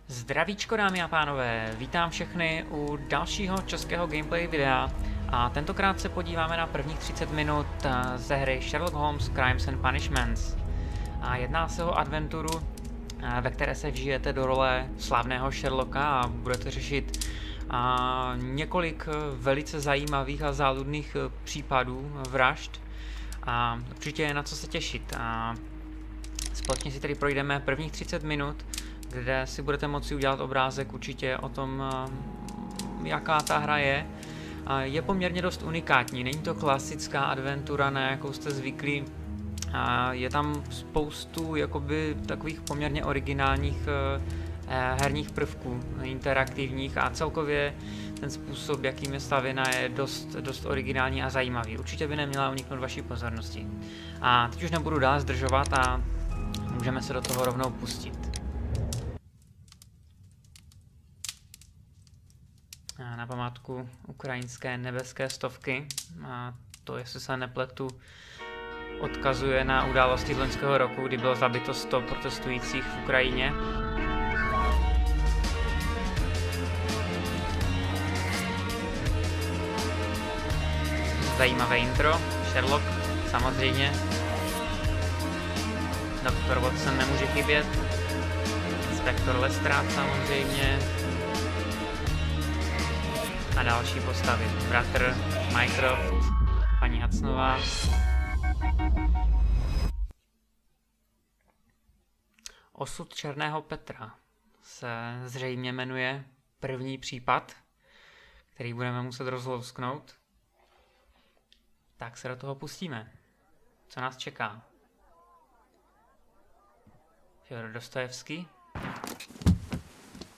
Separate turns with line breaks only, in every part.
Zdravíčko dámy a pánové, vítám všechny u dalšího českého gameplay videa a tentokrát se podíváme na prvních 30 minut ze hry Sherlock Holmes Crimes and Punishments. A jedná se o adventuru, ve které se vžijete do role slavného Sherlocka a budete řešit několik velice zajímavých a záludných případů vražd. A určitě je na co se těšit. A společně si tedy projdeme prvních 30 minut, kde si budete moci udělat obrázek určitě o tom, jaká ta hra je. Je poměrně dost unikátní, není to klasická adventura, na jakou jste zvyklí. Je tam spoustu jakoby takových poměrně originálních herních prvků, interaktivních, a celkově ten způsob, jakým je stavěna, je dost originální a zajímavý. Určitě by neměla uniknout vaší pozornosti. A teď už nebudu dál zdržovat a můžeme se do toho rovnou pustit. Na památku ukrajinské nebeské stovky, a to, jestli se nepletu, odkazuje na události z loňského roku, kdy bylo zabito 100 protestujících v Ukrajině. Zajímavé intro, Sherlock samozřejmě, doktor Watson nemůže chybět, inspektor Lestrade samozřejmě a další postavy, bratr Mycroft, paní Hudsonová. Osud Černého Petra se zřejmě jmenuje první případ, který budeme muset rozlousknout. Tak se do toho pustíme. Co nás čeká? Fyodor Dostojevský.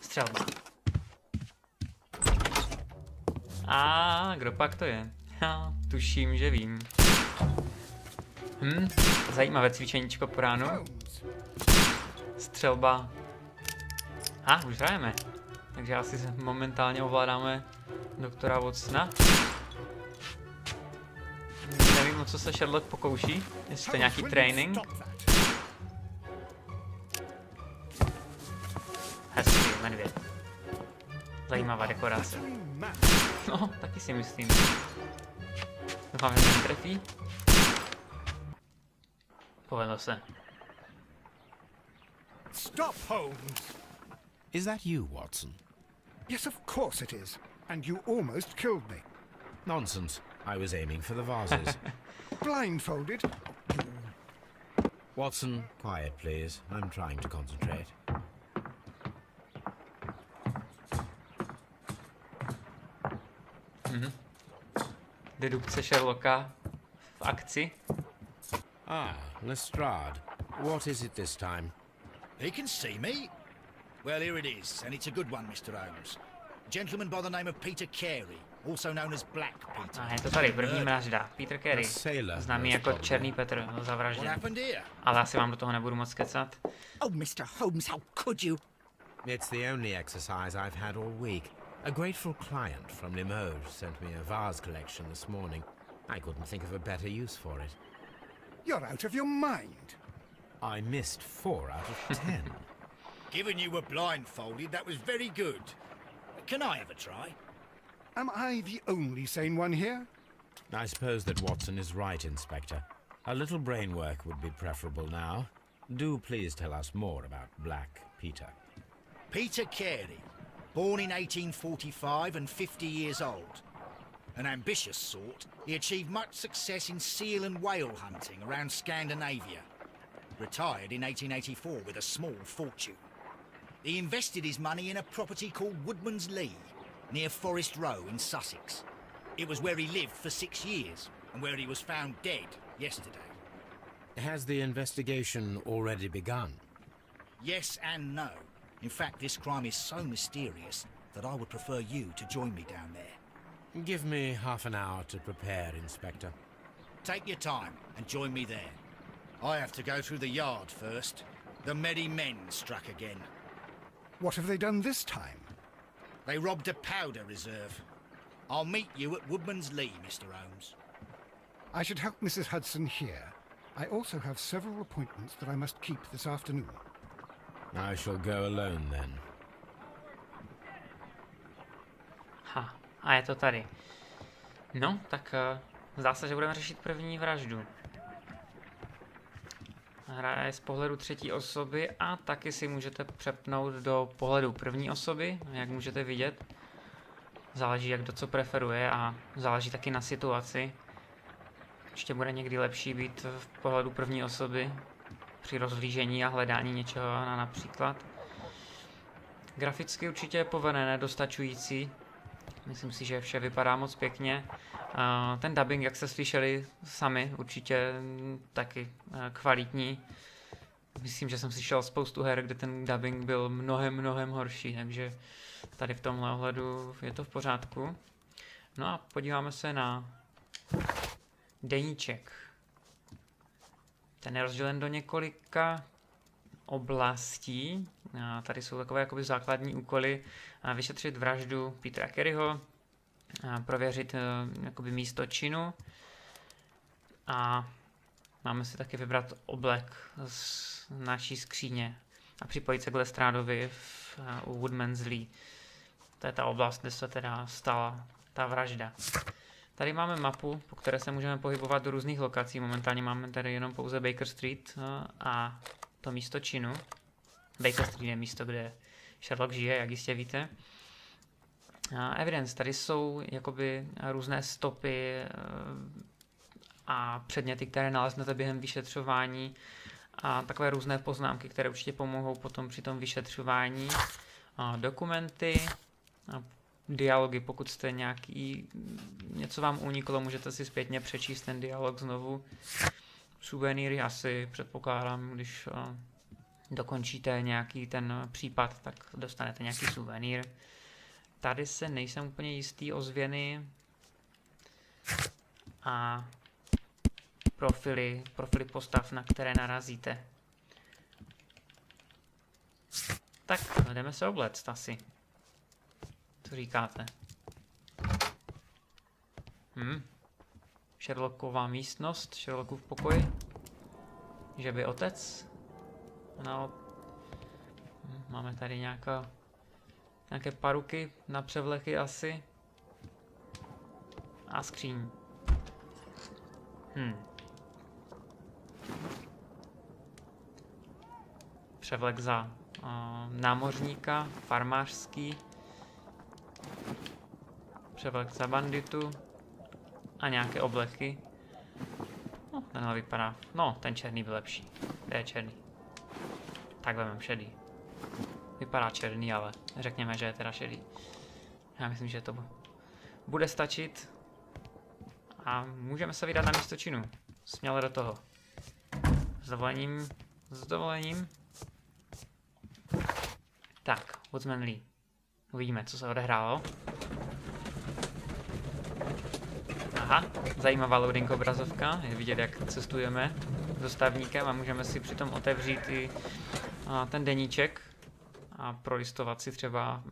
Střelba. A kdo pak to je? Já tuším, že vím. Zajímavé cvičeníčko po ránu. Střelba. Už hrajeme. Takže asi momentálně ovládáme doktora Watsona. Nevím, o co se Sherlock pokouší. Jestli to je nějaký training. Hezký medvěd. Zajímavá dekorace. No, taky si myslím. Doufám, že mě trefí. Povedlo se.
Stop, Holmes!
Is that you, Watson?
Yes, of course it is. And you almost killed me.
Nonsense. I was aiming for the vases.
Blindfolded?
Watson, quiet, please. I'm trying to concentrate.
Dedukce Sherlocka v akci.
Lestrade. What is it this time?
He can see me. Well, here it is, and it's a good one, Mr. Holmes. A gentleman by the name of Peter Carey, also known as Black Peter.
Je to tady, první vražda. Peter Carey, známý jako Černý Petr, byl zavražděn. Ale asi vám do toho nebudu moc kecat.
Oh, Mr. Holmes, how could you?
It's the only exercise I've had all week. A grateful client from Limoges sent me a vase collection this morning. I couldn't think of a better use for it.
You're out of your mind.
I missed 4 out of 10.
Given you were blindfolded, that was very good. Can I have a try?
Am I the only sane one here?
I suppose that Watson is right, Inspector. A little brain work would be preferable now. Do please tell us more about Black Peter.
Peter Carey, born in 1845 and 50 years old. An ambitious sort, he achieved much success in seal and whale hunting around Scandinavia. Retired in 1884 with a small fortune. He invested his money in a property called Woodman's Lee, near Forest Row in Sussex. It was where he lived for 6 years, and where he was found dead yesterday.
Has the investigation already begun?
Yes and no. In fact, this crime is so mysterious that I would prefer you to join me down there.
Give me half an hour to prepare, Inspector.
Take your time and join me there. I have to go through the yard first. The merry men struck again.
What have they done this time?
They robbed a powder reserve. I'll meet you at Woodman's Lee, Mr. Holmes.
I should help Mrs. Hudson here. I also have several appointments that I must keep this afternoon.
I shall go alone then.
Ha, a je to tady. No, tak zdá se, že budeme řešit první vraždu. Hra je z pohledu třetí osoby a taky si můžete přepnout do pohledu první osoby, jak můžete vidět. Záleží, jak kdo co preferuje a záleží taky na situaci. Ještě bude někdy lepší být v pohledu první osoby při rozhlížení a hledání něčeho například. Graficky určitě je povedené, dostačující. Myslím si, že vše vypadá moc pěkně. Ten dubbing, jak jste slyšeli sami, určitě taky kvalitní. Myslím, že jsem slyšel spoustu her, kde ten dubbing byl mnohem horší, takže tady v tomhle ohledu je to v pořádku. No a podíváme se na deníček. Ten je rozdělen do několika oblastí. Tady jsou takové jakoby základní úkoly. Vyšetřit vraždu Petera Careyho, prověřit jakoby místo činu a máme si taky vybrat oblek z naší skříně a připojit se k Lestrádovi u Woodman's Lee. To je ta oblast, kde se teda stala ta vražda. Tady máme mapu, po které se můžeme pohybovat do různých lokací. Momentálně máme tady jenom pouze Baker Street a to místo činu. Baker Street je místo, kde Sherlock žije, jak jistě víte. Evidence, tady jsou jakoby různé stopy a předměty, které naleznete během vyšetřování a takové různé poznámky, které určitě pomohou potom při tom vyšetřování. Dokumenty, dialogy, pokud jste něco vám uniklo, můžete si zpětně přečíst ten dialog znovu. Suvenýry asi předpokládám, když dokončíte nějaký ten případ, tak dostanete nějaký suvenýr. Tady se nejsem úplně jistý, ozvěny a profily postav, na které narazíte. Tak, jdeme se obléct asi. Co říkáte? Sherlocková místnost, Sherlockův pokoj. Že by otec? No, máme tady nějaké paruky na převlechy asi. A skříň. Převlek za námořníka, farmářský. Převlek za banditu. A nějaké oblechy. No, tenhle vypadá. No, ten černý byl lepší. To je černý. Tak vezmeme šedý. Vypadá černý, ale řekněme, že je teda šedý. Já myslím, že to bude stačit. A můžeme se vydat na místo činu. Směle do toho. S dovolením. Tak, Woodman Lee. Uvidíme, co se odehrálo. Aha, zajímavá loading obrazovka. Je vidět, jak cestujeme dostavníkem a můžeme si přitom otevřít i ten deníček a prolistovat si třeba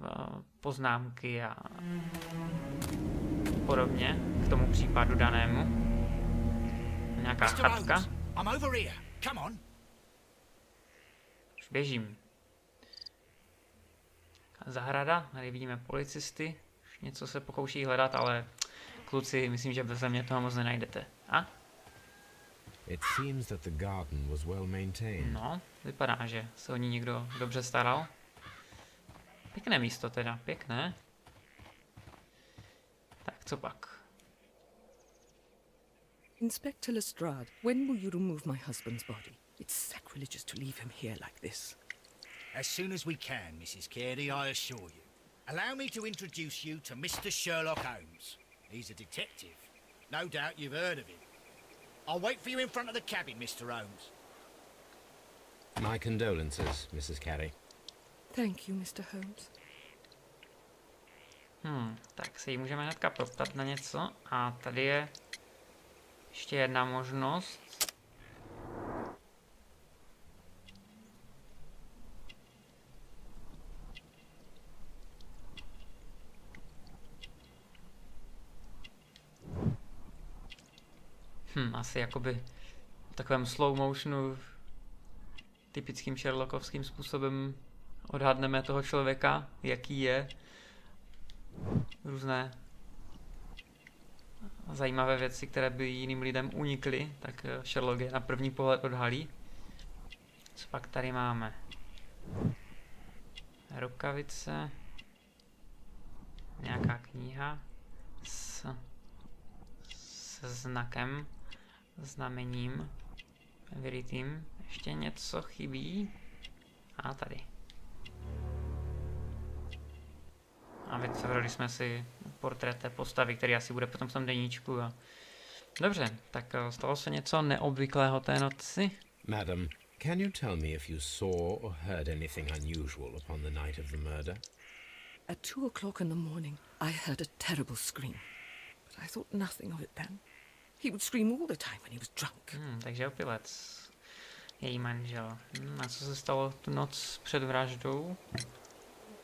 poznámky a podobně k tomu případu danému. Nějaká chatka. Už běžím. Zahrada, tady vidíme policisty. Už něco se pokouší hledat, ale kluci, myslím, že beze mě toho moc nenajdete. A? No, vypadá, že se o ní někdo dobře staral. Pěkné místo teda, pěkné. Tak, co pak?
Inspector Lestrade, when will you remove my husband's body? It's sacrilegious to leave him here like this.
As soon as we can, Mrs. Carey, I assure you. Allow me to introduce you to Mr. Sherlock Holmes. He's a detective. No doubt you've heard of him. I'll wait for you in front of the cabin, Mr. Holmes.
My condolences, Mrs. Carey.
Thank you, Mr. Holmes.
Tak se jí můžeme hnedka proptat na něco. A tady je ještě jedna možnost. Asi jakoby v takovém slow motionu typickým Sherlockovským způsobem odhadneme toho člověka, jaký je. různé zajímavé věci, které by jiným lidem unikly, tak Sherlock je na první pohled odhalí. Co pak tady máme? Rukavice. Nějaká kniha se znakem, znamením vyrytým. Ještě něco chybí. A tady. A vytvořili jsme si portrét té postavy, který asi bude potom v tom deníčku. A... Dobře, tak stalo se něco neobvyklého té noci?
Madam, can you tell me if you saw or heard anything unusual upon the night of the murder?
At 2 o'clock in the morning, I heard a terrible scream. But I thought nothing of it then. He would scream all the time when he was drunk.
Takže opilec. Její manžel. A co se stalo tu noc před vraždou?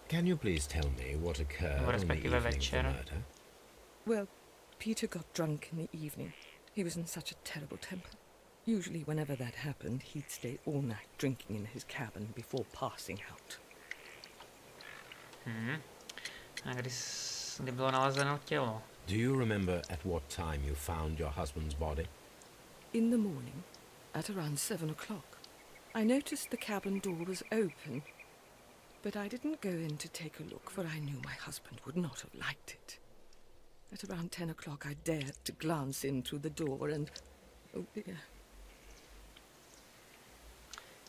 Can you please tell me what occurred on the
Respektive
evening of the
večer.
murder?
Well, Peter got drunk in the evening. He was in such a terrible temper. Usually whenever that happened, he'd stay all night drinking in his cabin before passing out.
A kdy bylo nalezeno tělo?
Do you remember at what time you found your husband's body?
In the morning, at around 7 o'clock, I noticed the cabin door was open, but I didn't go in to take a look, for I knew my husband would not have liked it. At around 10 o'clock, I dared to glance in through the door and... oh dear.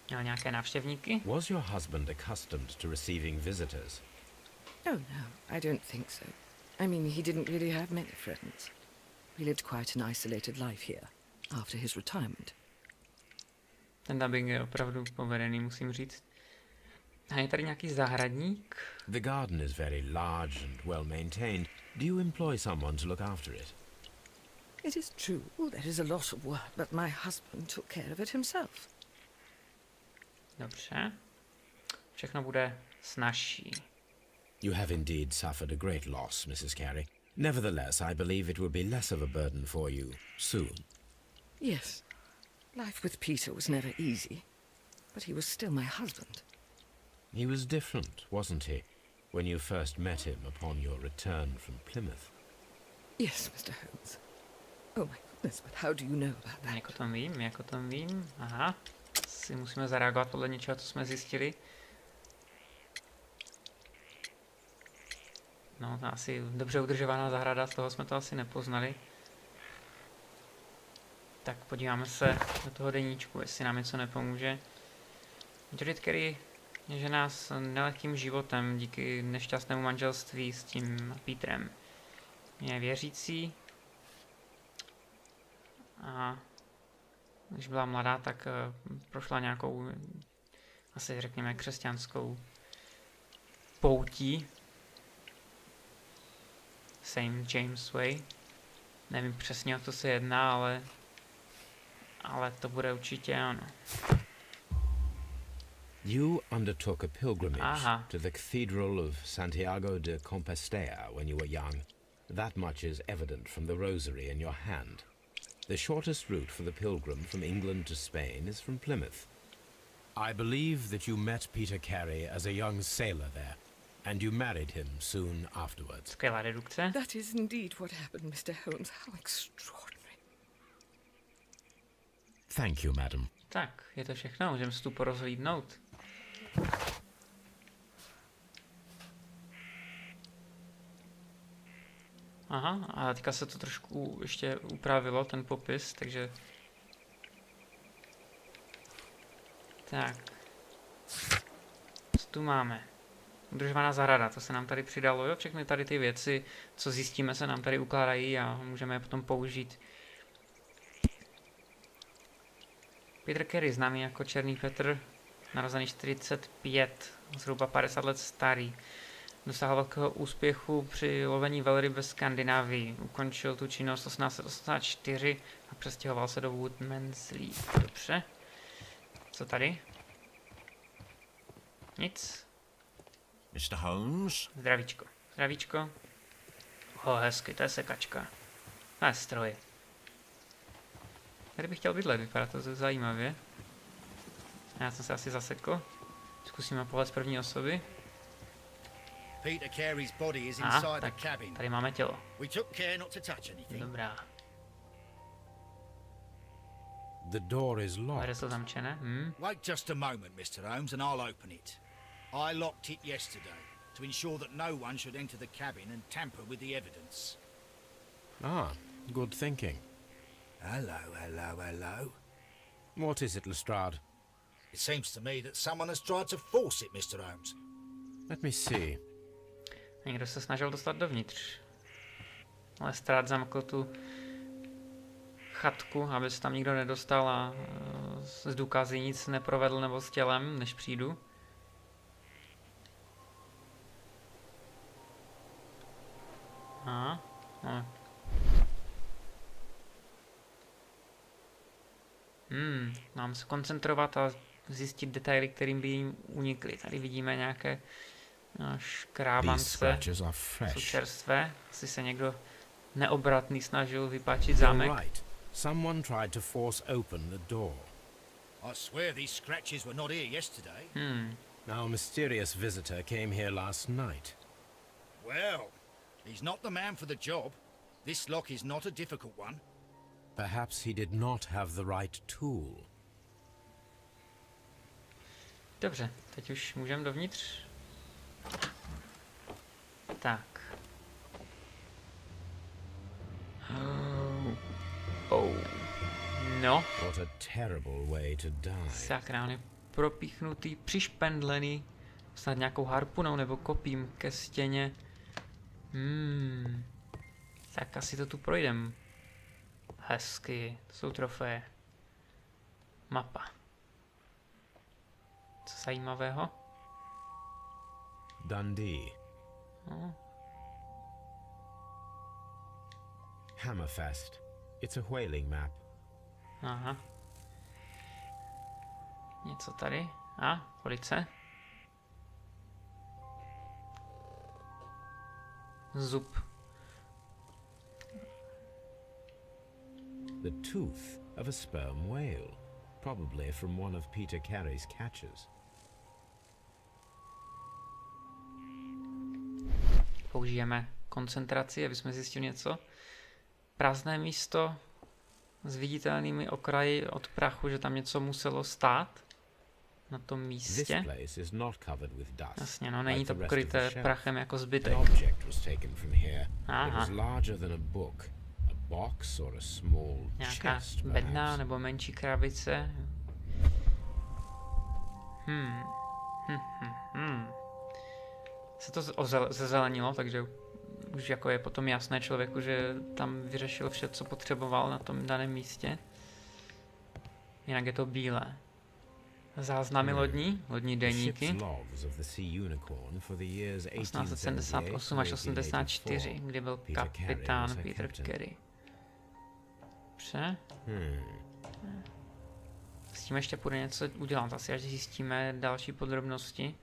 Měl nějaké návštěvníky?
Was your husband accustomed to receiving visitors?
Oh no, I don't think so. I mean, he didn't really have many friends. He lived quite an isolated life here, after his retirement.
Ten dubbing je opravdu povedený, musím říct. A je tady nějaký zahradník?
The garden is very large and well maintained. Do you employ someone to look after it?
It is true, there is a lot of work, but my husband took care of it himself.
Dobře. Všechno bude snazší.
You have indeed suffered a great loss, Mrs. Carey. Nevertheless, I believe it will be less of a burden for you soon.
Yes, life with Peter was never easy, but he was still my husband.
He was different, wasn't he, when you first met him upon your return from Plymouth?
Yes, Mr. Holmes. Oh my goodness, but how do you know about that?
Jak o tom vím. Aha. Si musíme zareagovat podle něčeho, co jsme zjistili. No, to asi dobře udržovaná zahrada, z toho jsme to asi nepoznali. Tak podíváme se do toho deníčku, jestli nám něco nepomůže. Judith Carey je žena s nelehkým životem díky nešťastnému manželství s tím Petrem. Je věřící a když byla mladá, tak prošla nějakou, asi řekněme, křesťanskou poutí. St. James Way. Nevím přesně, o co se jedná, ale to bude určitě ano.
You undertook a pilgrimage
Aha.
to the Cathedral of Santiago de Compostela when you were young. That much is evident from the rosary in your hand. The shortest route for the pilgrim from England to Spain is from Plymouth. I believe that you met Peter Carey as a young sailor there, and you married him soon afterwards.
Skvělá dedukce.
That is indeed what happened, Mr. Holmes. How extraordinary.
Thank you, madam.
Tak, je to všechno, můžeme se tu porozhlídnout. Aha, a teďka se to trošku ještě upravilo, ten popis, takže... Tak. Co tu máme? Udržovaná zahrada, to se nám tady přidalo, jo? Všechny tady ty věci, co zjistíme, se nám tady ukládají a můžeme je potom použít. Peter Carey, známý jako Černý Petr, narozený 45, zhruba 50 let starý. Dosáhl velkého úspěchu při lovení velryb ve Skandinávii. Ukončil tu činnost 1884 a přestěhoval se do Woodmansley. Dobře. Co tady? Nic.
Mr. Holmes?
Zdravíčko. Zdravíčko. Hezky, to je sekačka. To je stroj. Tady bych chtěl bydlet, vypadá to zajímavě. Já jsem se asi zasekl. Zkusíme pohled z první osoby.
Peter Carey's body is inside the
tak
cabin.
tady máme tělo.
We took care not to touch anything.
Dobrá.
The door is
Dveře
locked.
jsou zamčené.
Wait just a moment, Mr. Holmes, and I'll open it. I locked it yesterday to ensure that no one should enter the cabin and tamper with the evidence.
Ah, good thinking.
Hello.
What is it, Lestrade?
It seems to me that someone has tried to force it, Mr. Holmes.
Let me see.
Někdo se snažil dostat dovnitř. Ale Strát zamkl tu chatku, aby se tam nikdo nedostal a z důkazy nic neprovedl nebo s tělem, než přijdu. No. Mám se koncentrovat a zjistit detaily, kterým by jim unikly. Tady vidíme nějaké
These
škrábance,
scratches are
jsou
fresh.
čerstvé. Asi se někdo neobratný snažil vypáčit
You're
zámek.
right. Someone tried to force open the door.
I swear these scratches were not here yesterday.
Our mysterious visitor came here last night.
Well, he's not the man for the job. This lock is not a difficult one.
Perhaps he did not have the right tool.
Dobře, teď už můžeme dovnitř. Tak. No,
What a terrible way to die.
sakra, on je propíchnutý, přišpendlený, snad nějakou harpunou nebo kopím ke stěně. Tak asi to tu projdem. Hezky, to jsou trofeje. Mapa. Co zajímavého?
Dundee.
No.
Hammerfest. It's a whaling map.
Aha. Něco tady? Velice. Zub.
The tooth of a sperm whale. Probably from one of Peter Carey's catches.
Použijeme koncentraci, aby jsme zjistili něco. Prázdné místo s viditelnými okraji od prachu, že tam něco muselo stát na tom
This
místě.
place is not covered with dust.
Jasně, no, není
like
to
the rest of
pokryté
the shelf.
prachem jako
An
zbytek.
object was taken from here. It
Aha.
was larger than a book, a box or a small
Nějaká
chest,
bedna
perhaps.
nebo menší krabice. Se to zezelenilo, takže už jako je potom jasné člověku, že tam vyřešil vše, co potřeboval na tom daném místě. Jinak je to bílé. Záznamy lodní
The
deníky.
ship's logs of the Sea Unicorn for the years
1878 až 84,
1884,
kdy byl
Peter Carey
kapitán
was her
Peter
captain.
Carey. Dobře. S tím ještě půjde něco udělat, asi až zjistíme další podrobnosti.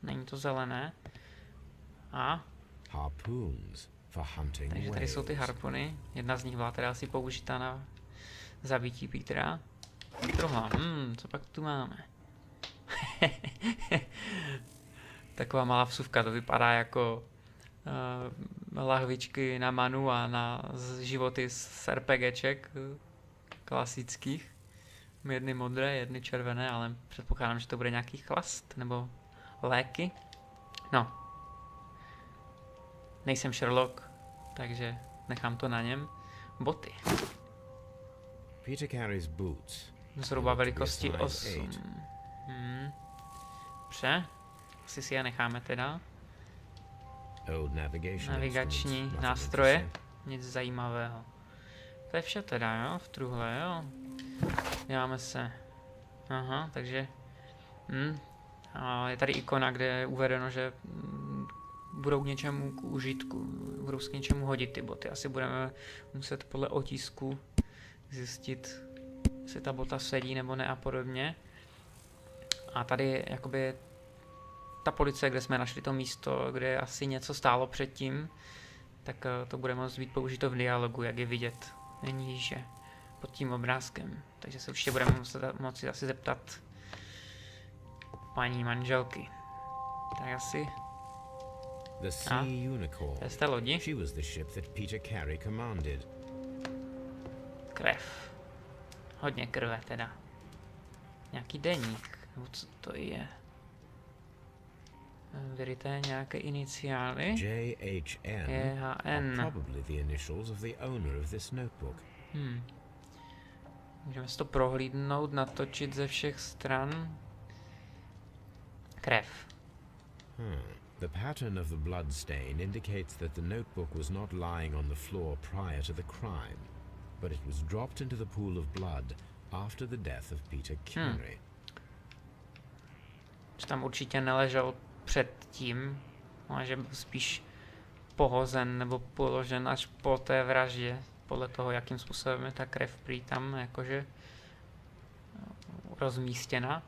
Není to zelené.
Harpoons for hunting
Takže tady jsou ty
whales.
harpony. Jedna z nich byla teda asi použita na zabití Petera. Druhá, co pak tu máme? Taková malá vsuvka, to vypadá jako lahvičky na manu a na životy z RPGček klasických. Jedny modré, jedny červené, ale předpokládám, že to bude nějaký chlast nebo léky. No. Nejsem Sherlock, takže nechám to na něm. Boty.
Peter Carey's boots.
Zhruba velikosti
size
8.
8.
Dobře. Asi si je necháme teda.
Old navigation
Navigační
instruments, nothing
nástroje.
interesting.
Nic zajímavého. To je vše teda, jo? V truhle, jo? Děláme se. Aha, takže... A je tady ikona, kde je uvedeno, že budou k něčemu k užitku. Budou s k něčemu hodit ty boty. Asi budeme muset podle otisku zjistit, jestli ta bota sedí nebo ne a podobně. A tady jakoby ta policie, kde jsme našli to místo, kde asi něco stálo předtím, tak to bude moct být použito v dialogu, jak je vidět níže pod tím obrázkem. Takže se určitě budeme moci asi zeptat paní manželky. Tak asi
The Sea Unicorn.
To je z té lodi.
She was the ship that Peter Carey commanded.
Krev. Hodně krve teda. Nějaký deník. Nebo co to je? Vyryté nějaké iniciály.
JHN
JHN.
are probably the initials of the owner of this notebook.
Můžeme si to prohlídnout, natočit ze všech stran. Krev.
The pattern of the blood stain indicates that the notebook was not lying on the floor prior to the crime, but it was dropped into the pool of blood after the death of Peter Carey.
Že tam určitě neležel předtím, ale že byl spíš pohozen nebo položen až po té vraždě, podle toho, jakým způsobem je ta krev prý tam jakože rozmístěna.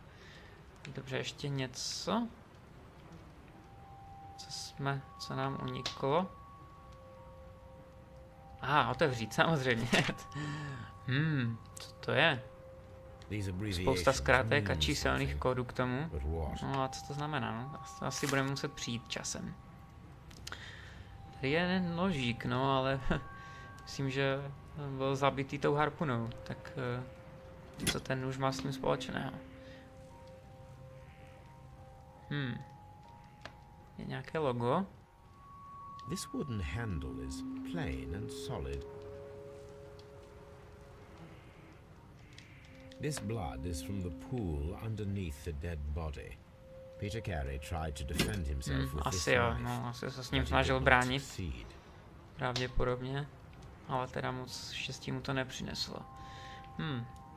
Dobře, ještě něco, co nám uniklo. Aha, otevřít, samozřejmě. Co to je? Spousta zkrátek a číselných kódů k tomu. No a co to znamená? No? Asi budeme muset přijít časem. Tady je nožík, no, ale myslím, že byl zabitý tou harpunou. Tak co ten nůž má s tím společného? Je nějaké logo?
This wooden handle is plain and solid. This blood is from the pool underneath the dead body. Peter Carey tried to defend himself with this
Asi jo,
knife,
no, asi se s ním
but he
snažil
did not
bránit,
succeed.
pravděpodobně, ale teda moc štěstí mu to nepřineslo.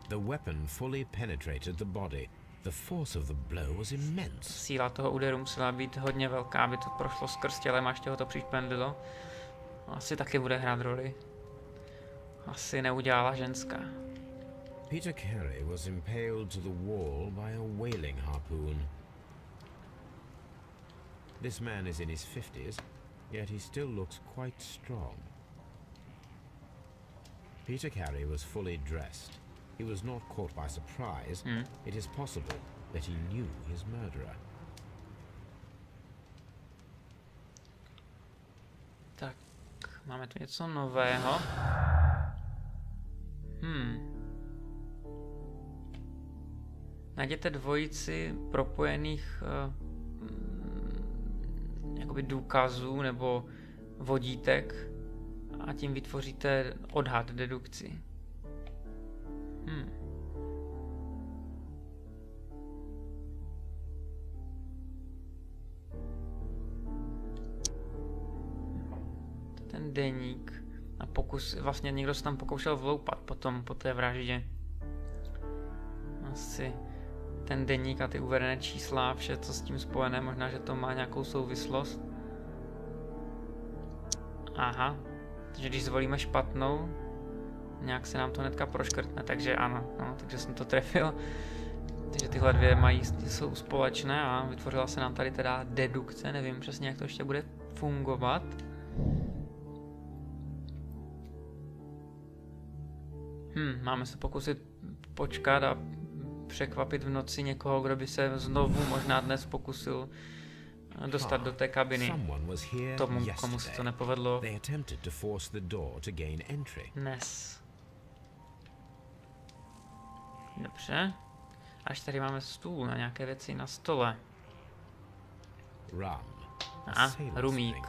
The weapon fully penetrated the body. The force of the blow was immense.
Síla toho úderu musela být hodně velká, aby to prošlo skrz tělem, až ho to přišpendilo. Asi taky bude hrát roli. Asi neudělala ženská.
Peter Carey was impaled to the wall by a whaling harpoon. This man is in his 50s, yet he still looks quite strong. Peter Carey was fully dressed. He was not caught by surprise. It is possible that he knew his murderer.
Tak, máme tu něco nového. Najděte dvojici propojených jakoby důkazů nebo vodítek a tím vytvoříte odhad, dedukci. Ten deník a pokus, vlastně někdo se tam pokoušel vloupat potom po té vraždě. Asi ten deník a ty uvedené čísla, vše co s tím spojené, možná, že to má nějakou souvislost. Aha, takže když zvolíme špatnou, nějak se nám to hnedka proškrtne, takže ano, no, takže jsem to trefil. Takže tyhle dvě jsou společné a vytvořila se nám tady teda dedukce, nevím přesně, jak to ještě bude fungovat. Máme se pokusit počkat a překvapit v noci někoho, kdo by se znovu možná dnes pokusil dostat do té kabiny. Tomu, komu se to nepovedlo dnes. Dobře. Až tady máme stůl na nějaké věci na stole. Rumík.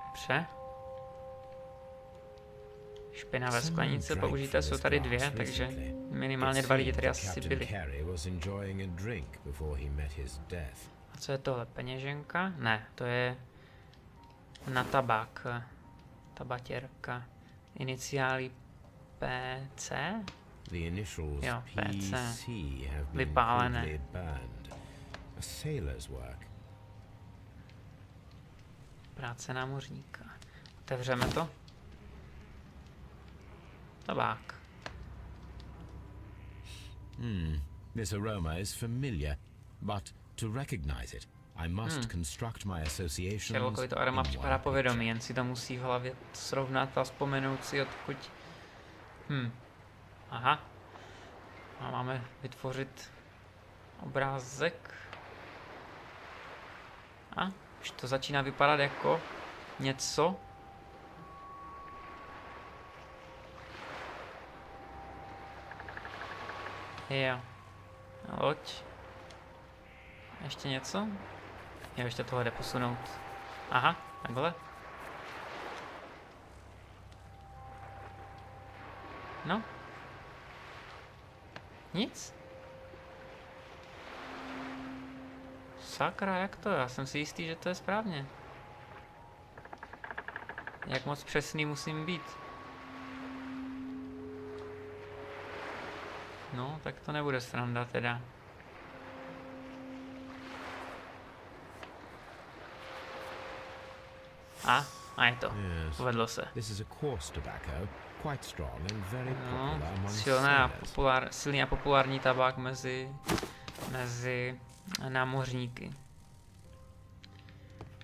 Dobře. Špinavé sklenice použité jsou tady dvě, takže minimálně 2 lidi tady asi byli. A co je tohle? Peněženka? Ne, to je na tabák. Tabatěrka. Iniciály PC? Jo, PC. Vypálené. Práce námořníka. Otevřeme to. Tabák.
This aroma is familiar, but to recognize it, I must construct my associations.
Sherlockovi to aroma připadá povědomí, jen si to musí v hlavě srovnat a vzpomenout si, odkud. Aha. A máme vytvořit obrázek. A Už to začíná vypadat jako něco. Jo. A loď. Ještě něco? Jo, ještě tohle jde posunout. Aha, takhle. No. Nic? Sakra, jak to? Já jsem si jistý, že to je správně. Jak moc přesný musím být? No, tak to nebude sranda teda. A je to. Povedlo se.
This is a coarse tobacco, quite strong and very
No,
popular among
silný a populární tabák mezi námořníky.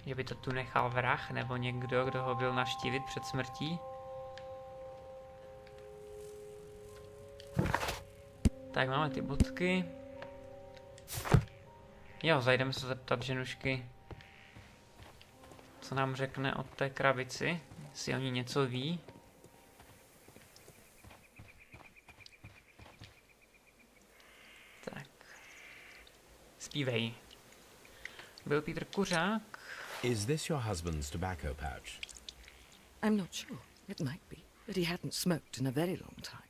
Že by to tu nechal vrah, nebo někdo, kdo ho byl navštívit před smrtí. Tak máme ty bodky. Jo, zajdeme se zeptat ženušky, co nám řekne o té krabici, jestli o ní něco ví. Tak. Zpívej. Byl Peter kuřák?
Is this your husband's tobacco pouch?
I'm not sure. It might be, but he hadn't smoked in a very long time.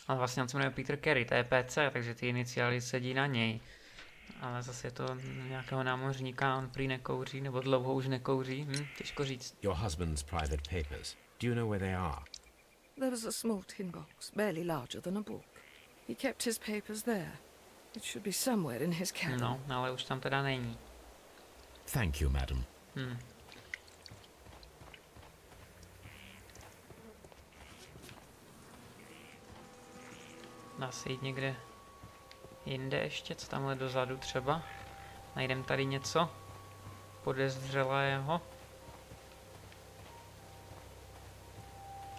Ale vlastně on se jmenuje Peter Carey, to je PC, takže ty iniciály sedí na něj. Ale zase je to nějakého námořníka, on prý nekouří, nebo dlouho už nekouří, těžko říct.
Your husband's private papers. Do you know where they are?
There was a small tin box, barely larger than a book. He kept his papers there. It should be somewhere in his cabin.
No, ale už tam teda není.
Thank you, madam.
Dá se jít někde jinde ještě, co tamhle dozadu třeba. Najdem tady něco podezřelého.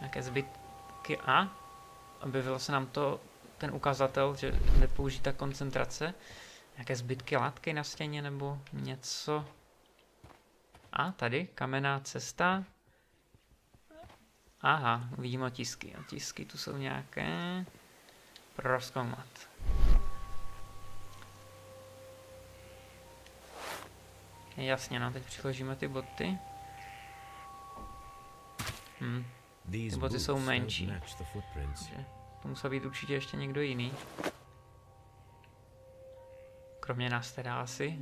Nějaké zbytky a objevilo se nám to, ten ukazatel, že nepoužítá koncentrace. Nějaké zbytky látky na stěně nebo něco. A tady kamenná cesta. Aha, vidím otisky. Otisky tu jsou nějaké. Prozkoumat. Jasně, no, teď přiložíme ty boty. Ty boty jsou menší. To musel být určitě ještě někdo jiný. Kromě nás teda asi.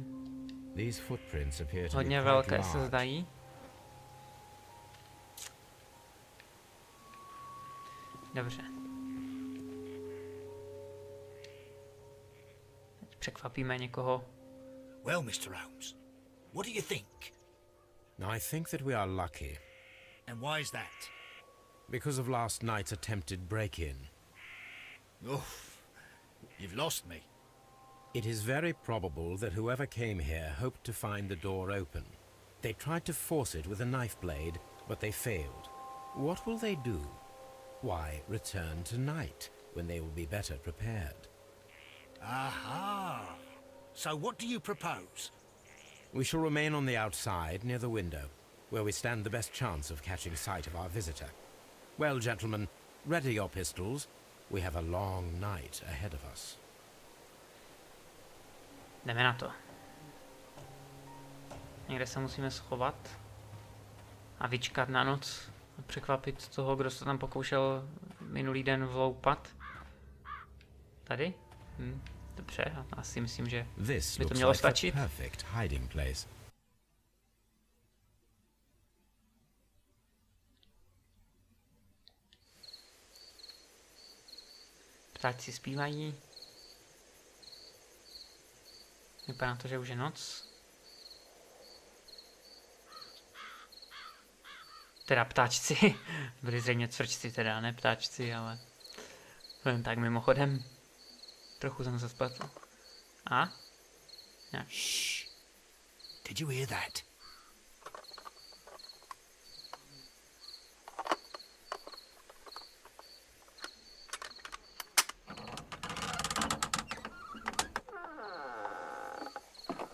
Hodně velké se zdají. Dobře. Teď překvapíme někoho.
Well, Mr. Holmes, what do you think?
I think that we are lucky.
And why is that?
Because of last night's attempted break-in.
Oof, you've lost me.
It is very probable that whoever came here hoped to find the door open. They tried to force it with a knife blade, but they failed. What will they do? Why, return tonight, when they will be better prepared.
Aha. So what do you propose?
We shall remain on the outside, near the window, where we stand the best chance of catching sight of our visitor. Well, gentlemen, ready your pistols. We have a long night ahead of us.
Jdeme na to. Někde se musíme schovat a vyčkat na noc. Překvapit toho, kdo se tam pokoušel minulý den vloupat. Tady? Dobře, asi myslím, že by to mělo stačit. Ptáci zpívají. Vypadá to, že už je noc. Teda ptáčci. Byli zřejmě cvrčci teda, ne ptáčci, ale jen tak mimochodem. Trochu jsem se spletl. A? Nějak.
Shh. Did you hear that?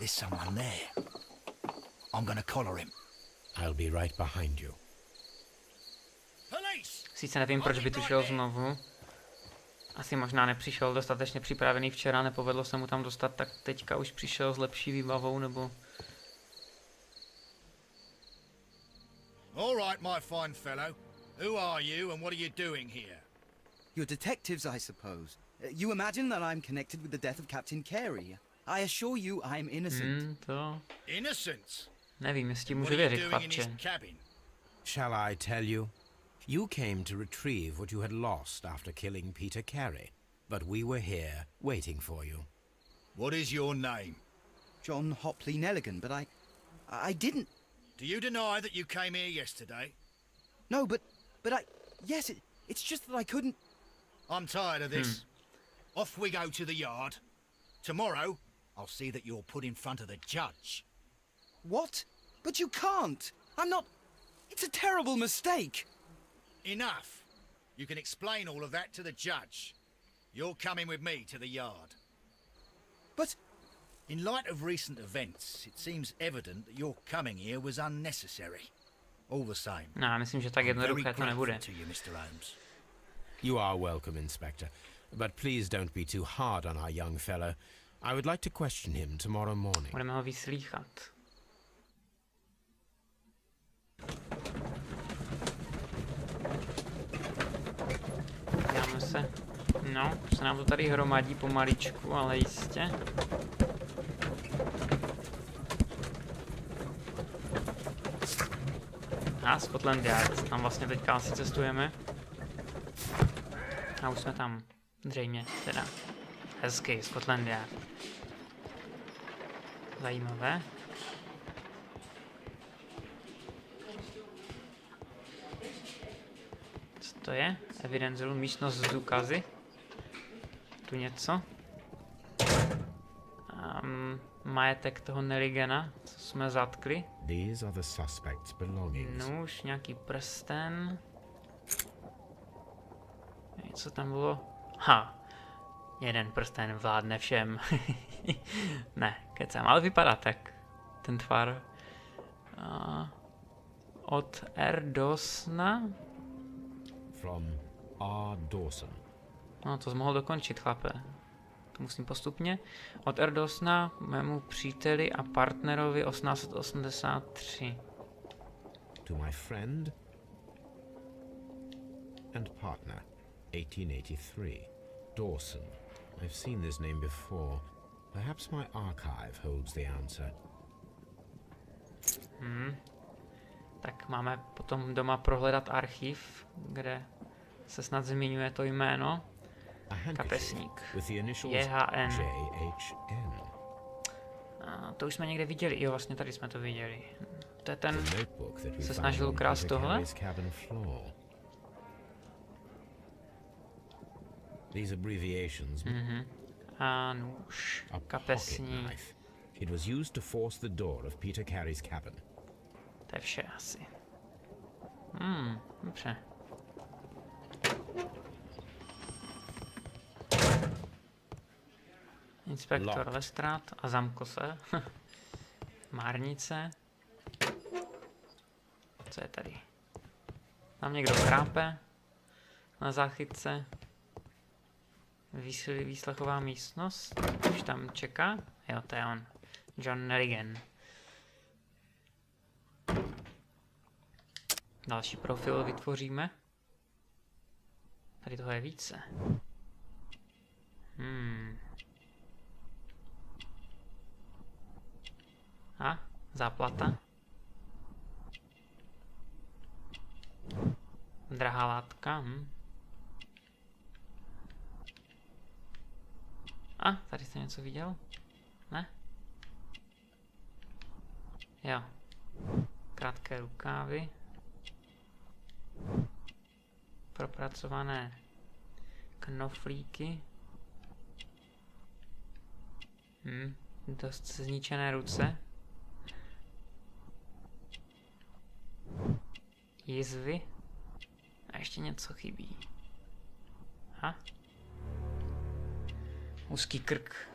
There's someone there. I'm gonna collar him.
I'll be right behind you.
Police!
Sice nevím, proč by tu šel znovu. Asi možná nepřišel dostatečně připravený včera, nepovedlo se mu tam dostat, tak teďka už přišel s lepší výbavou, nebo...
All right, my fine fellow. Who are you and what are you doing here?
You're detectives, I suppose. You imagine that I'm connected with the death of Captain Carey. I assure you I'm innocent.
To...
Innocent?
Nevím, jestli
What
můžu
are you
věřit,
doing in his
chlapče.
cabin?
Shall I tell you? You came to retrieve what you had lost after killing Peter Carey, but we were here waiting for you.
What is your name?
John Hopley Nelligan, but I didn't.
Do you deny that you came here yesterday?
No, but yes, it's just that I couldn't.
I'm tired of this. Off we go to the yard. Tomorrow, I'll see that you're put in front of the judge.
What? But you can't. I'm not. It's a terrible mistake.
Enough. You can explain all of that to the judge. You're coming with me to the yard.
But
In light of recent events, it seems evident that your coming here was unnecessary. All the same.
No, já myslím, že tak
I'm very
jednoduché to nebude.
grateful to you, Mr. Holmes.
You are welcome, Inspector. But please don't be too hard on our young fellow. I would like to question him tomorrow morning.
Budeme ho vyslýchat. Dáme se. No, se nám to tady hromadí pomaličku, ale jistě. A Scotland Yard, tam vlastně teďka asi cestujeme. A už jsme tam, zřejmě, teda. Hezky, Scotland Yard. Zajímavé. Co to je? Evidence room, místnost s důkazy. Tu něco. Majetek toho Nelligana, co jsme zatkli.
These are the suspect's belongings.
Nůž, nějaký prsten. Co tam bylo? Ha! Jeden prsten vládne všem. Ne, kecám, ale vypadá tak. Ten tvar. Od R. Dawsona.
From R. Dawson.
No, to jsi mohl dokončit, chlape. To musím postupně. Od R. Dawsona, mému příteli a partnerovi 1883.
To my friend and partner, 1883. Dawson. I've seen this name before. Perhaps my archive holds the answer.
Tak máme potom doma prohledat archiv, kde se snad zmiňuje to jméno.
A handkerchief
Kapesník.
with the initials
JHN.
JHN.
A to už jsme někde viděli. Jo, vlastně tady jsme to viděli. To je ten...
The notebook that we
Se
found
snažil
on
ukrást
Peter
tohle?
Carey's cabin floor. These abbreviations
A nůž.
a pocket
Kapesník.
knife. It was used to force the door of Peter Carey's cabin.
To je vše asi. Dobře. Inspektor
Locked.
Lestrade a zamkl se. Márnice. Co je tady? Tam někdo chrápe na záchytce. Výslechová místnost. Už tam čeká. Jo, to je on. John Nelligan. Další profil vytvoříme. Tady toho je více. A? Záplata. Drahá látka. A, tady jste něco viděl? Ne? Jo. Krátké rukávy. Propracované knoflíky. Dost zničené ruce. Jizvy. A ještě něco chybí. Ha? Úzký krk.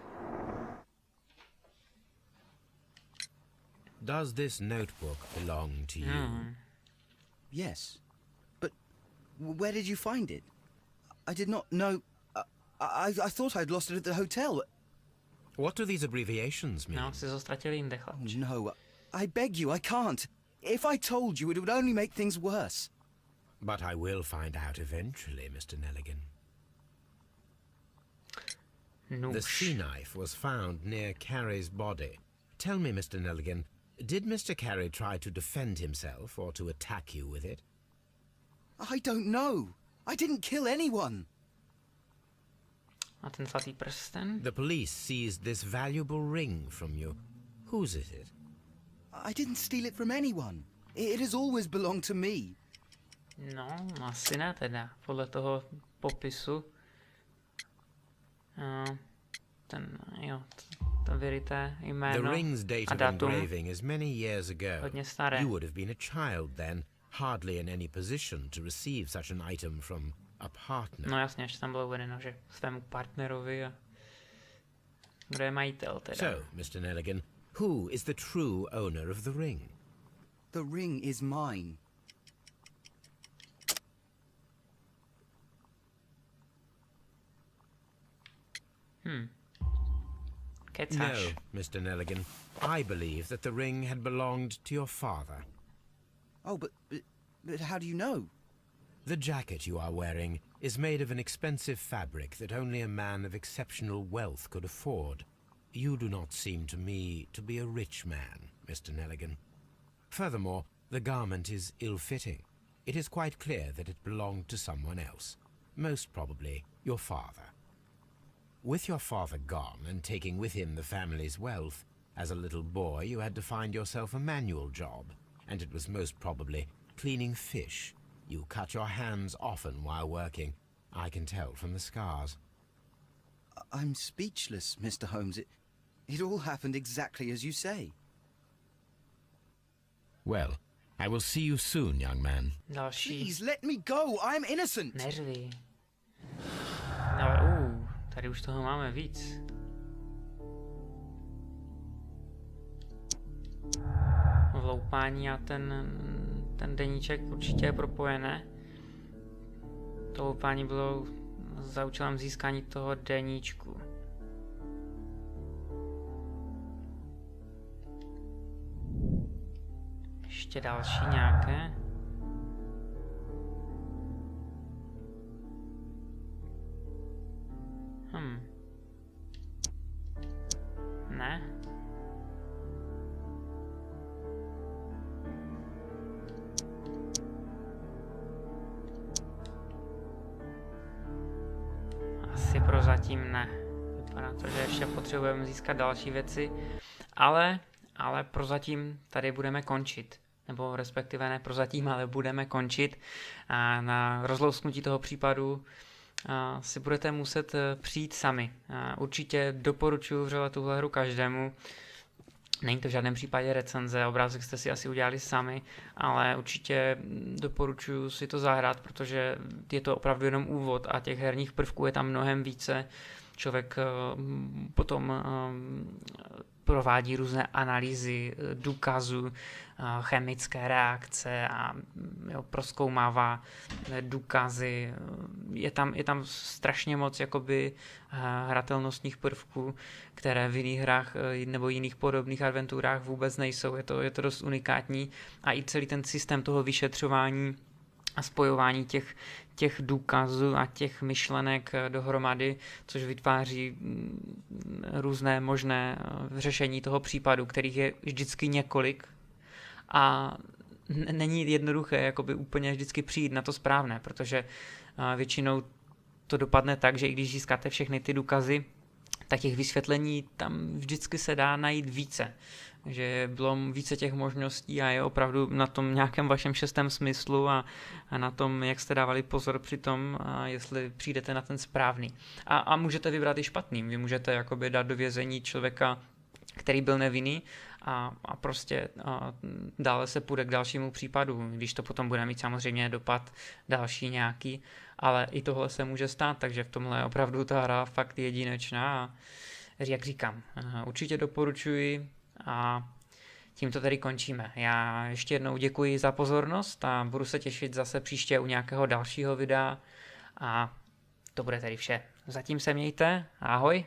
Does this notebook belong to you?
Yes. But where did you find it? I did not know... I thought I'd lost it at the hotel.
What do these abbreviations mean?
No, si to ztratil jinde, chlapče.
No, I beg you, I can't. If I told you, it would only make things worse.
But I will find out eventually, Mr. Nelligan. The sea knife was found near Carey's body. Tell me, Mr. Nelligan, did Mr. Carey try to defend himself or to attack you with it?
I don't know. I didn't kill anyone.
A ten zlatý prsten?
The police seized this valuable ring from you. Whose is it?
I didn't steal it from anyone. It has always belonged to me.
No, asi ne teda. Podle toho popisu. To vyrité jméno
The ring's date
a
of
datum.
engraving is many years ago.
Hodně staré.
You would have been a child then, hardly in any position to receive such an item from a partner.
No jasně, ještě tam bylo uvedeno, že svému partnerovi a kdo je majitel teda.
So, Mr. Nelligan, who is the true owner of the ring?
The ring is mine.
Kecáš.
No, Mr. Nelligan. I believe that the ring had belonged to your father.
Oh, but how do you know?
The jacket you are wearing is made of an expensive fabric that only a man of exceptional wealth could afford. You do not seem to me to be a rich man, Mr. Nelligan. Furthermore, the garment is ill-fitting. It is quite clear that it belonged to someone else, most probably your father. With your father gone and taking with him the family's wealth, as a little boy you had to find yourself a manual job, and it was most probably cleaning fish. You cut your hands often while working. I can tell from the scars.
I'm speechless, Mr. Holmes. It all happened exactly as you say.
Well, I will see you soon, young man.
Další.
Please, let me go. I'm innocent.
Neřvi. No, tady už toho máme víc. Vloupání a ten deníček určitě je propojené. To vloupání bylo za účelem získání toho deníčku. Ještě další nějaké. Ne. Asi prozatím ne. Vypadá to, že ještě potřebujeme získat další věci, ale prozatím tady budeme končit. Nebo respektive ne prozatím, ale budeme končit. A na rozlousknutí toho případu si budete muset přijít sami. Určitě doporučuji vřele tuhle hru každému. Není to v žádném případě recenze, obrázek jste si asi udělali sami, ale určitě doporučuji si to zahrát, protože je to opravdu jenom úvod a těch herních prvků je tam mnohem více. Člověk potom provádí různé analýzy důkazů, chemické reakce a prozkoumává důkazy. Je tam strašně moc jakoby hratelnostních prvků, které v jiných hrách nebo jiných podobných adventurách vůbec nejsou. Je to dost unikátní a i celý ten systém toho vyšetřování a spojování těch důkazů a těch myšlenek dohromady, což vytváří různé možné řešení toho případu, kterých je vždycky několik a není jednoduché jakoby úplně vždycky přijít na to správné, protože většinou to dopadne tak, že i když získáte všechny ty důkazy, tak těch vysvětlení tam vždycky se dá najít více. Že bylo více těch možností a je opravdu na tom nějakém vašem šestém smyslu a na tom, jak jste dávali pozor při tom, jestli přijdete na ten správný. A můžete vybrat i špatný. Vy můžete jakoby dát do vězení člověka, který byl nevinný a prostě dále se půjde k dalšímu případu, když to potom bude mít samozřejmě dopad další nějaký, ale i tohle se může stát, takže v tomhle je opravdu ta hra fakt jedinečná a jak říkám, určitě doporučuji a tímto tedy končíme. Já ještě jednou děkuji za pozornost a budu se těšit zase příště u nějakého dalšího videa a to bude tedy vše. Zatím se mějte, ahoj.